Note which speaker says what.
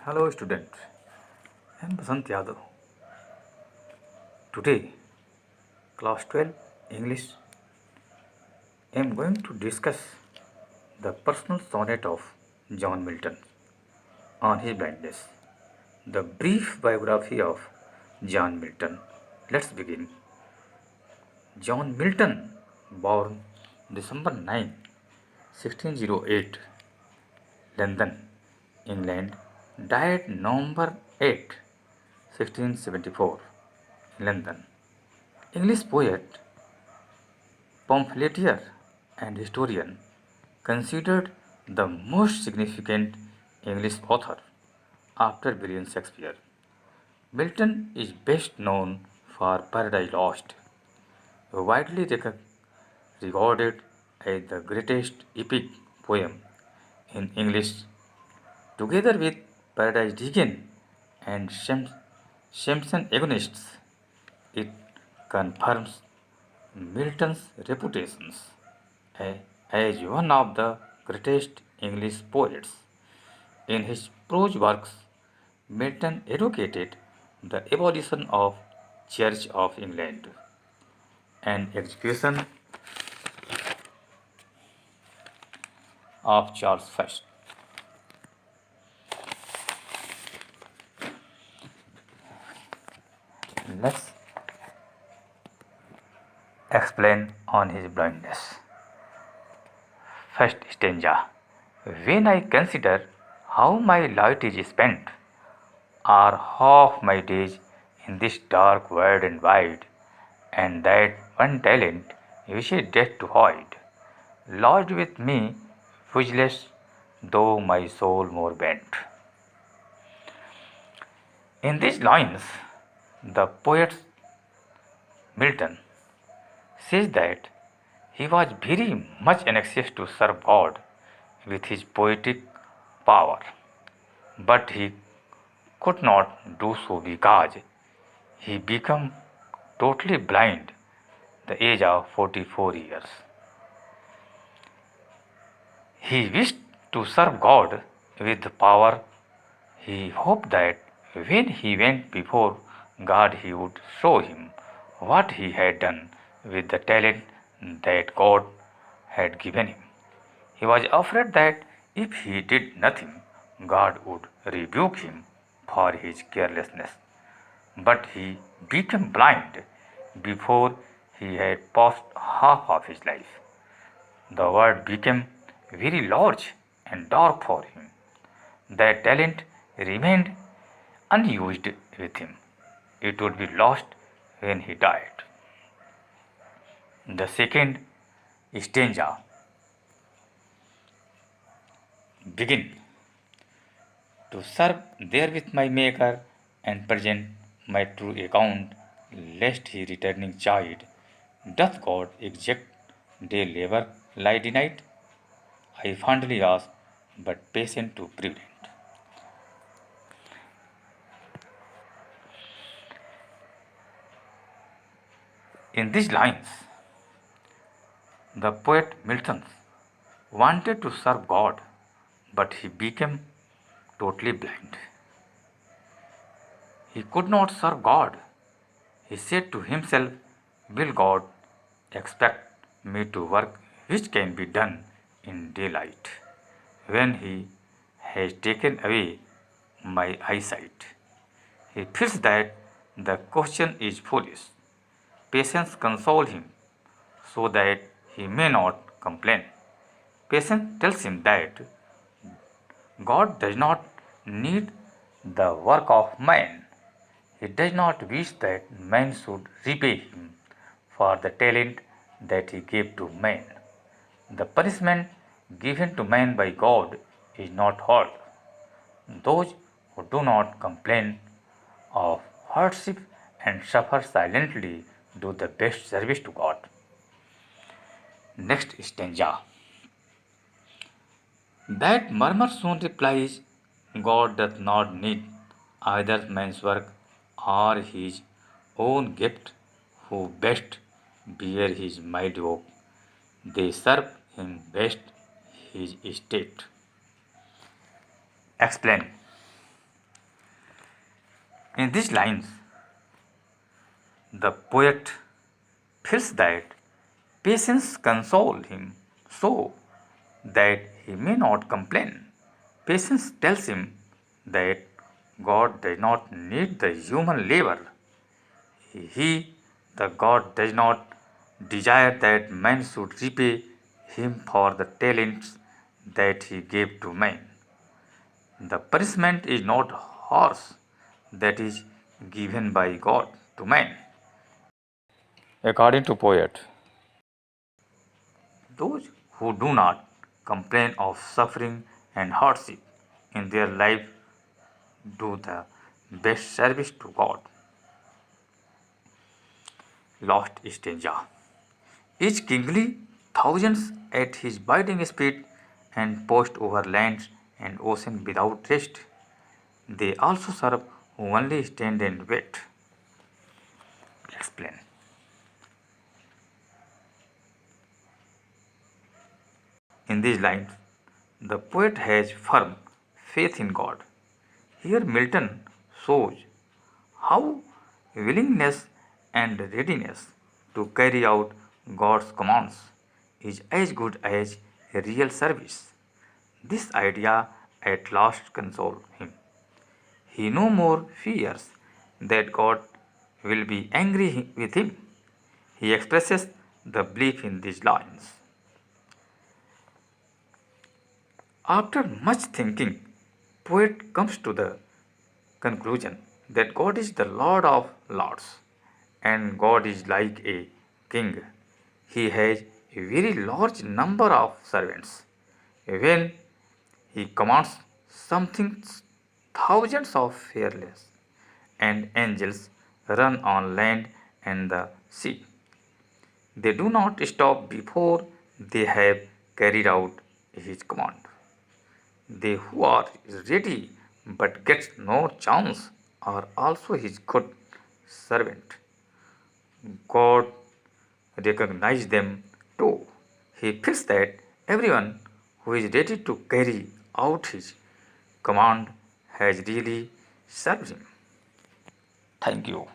Speaker 1: Hello student, I am Basant Yadav. Today, class 12 English, I am going to discuss the personal sonnet of John Milton on his blindness. The brief biography of John Milton. Let's begin. John Milton, born December 9, 1608, London, England, died November 8, 1674, London. English poet, pamphleteer, and historian, considered the most significant English author after William Shakespeare. Milton is best known for Paradise Lost, widely regarded as the greatest epic poem in English. Together with Paradise Begin and Simpson Agonists, it confirms Milton's reputation as one of the greatest English poets. In his prose works, Milton advocated the abolition of Church of England and execution of Charles I. Let's explain on his blindness. First stanza. When I consider how my life is spent, or half my days in this dark world and wide, and that one talent wishes death to hide, lodged with me, useless, though my soul more bent. In these lines, the poet Milton says that he was very much anxious to serve God with his poetic power, but he could not do so because he became totally blind at the age of 44 years. He wished to serve God with the power. He hoped that when he went before God, he would show him what he had done with the talent that God had given him. He was afraid that if he did nothing, God would rebuke him for his carelessness. But he became blind before he had passed half of his life. The world became very large and dark for him. That talent remained unused with him. It would be lost when he died. The second stanza begin to serve there with my Maker and present my true account, lest he returning child doth God exact day labor lie denied? I fondly ask, but patient to prevent. In these lines, the poet Milton wanted to serve God, but he became totally blind. He could not serve God. He said to himself, will God expect me to work which can be done in daylight when he has taken away my eyesight? He feels that the question is foolish. Patience consoles him so that he may not complain. Patience tells him that God does not need the work of man. He does not wish that man should repay him for the talent that he gave to man. The punishment given to man by God is not hard. Those who do not complain of hardship and suffer silently do the best service to God. Next stanza. That murmur soon replies, God doth not need either man's work or his own gift, who best bear his mild yoke. They serve him best his estate. Explain. In these lines, the poet feels that patience consoles him so that he may not complain. Patience tells him that God does not need the human labor. He, the God, does not desire that man should repay him for the talents that he gave to man. The punishment is not harsh that is given by God to man. According to poet, those who do not complain of suffering and hardship in their life do the best service to God. Lost stanza. Each kingly thousands at his biting speed and post over lands and ocean without rest. They also serve who only stand and wait. Explain. In these lines, the poet has firm faith in God. Here Milton shows how willingness and readiness to carry out God's commands is as good as a real service. This idea at last consoles him. He no more fears that God will be angry with him. He expresses the belief in these lines. After much thinking, poet comes to the conclusion that God is the Lord of lords and God is like a king. He has a very large number of servants. When he commands something, thousands of fearless and angels run on land and the sea. They do not stop before they have carried out his command. They who are ready but gets no chance are also his good servant. God recognizes them too. He feels that everyone who is ready to carry out his command has really served him. Thank you.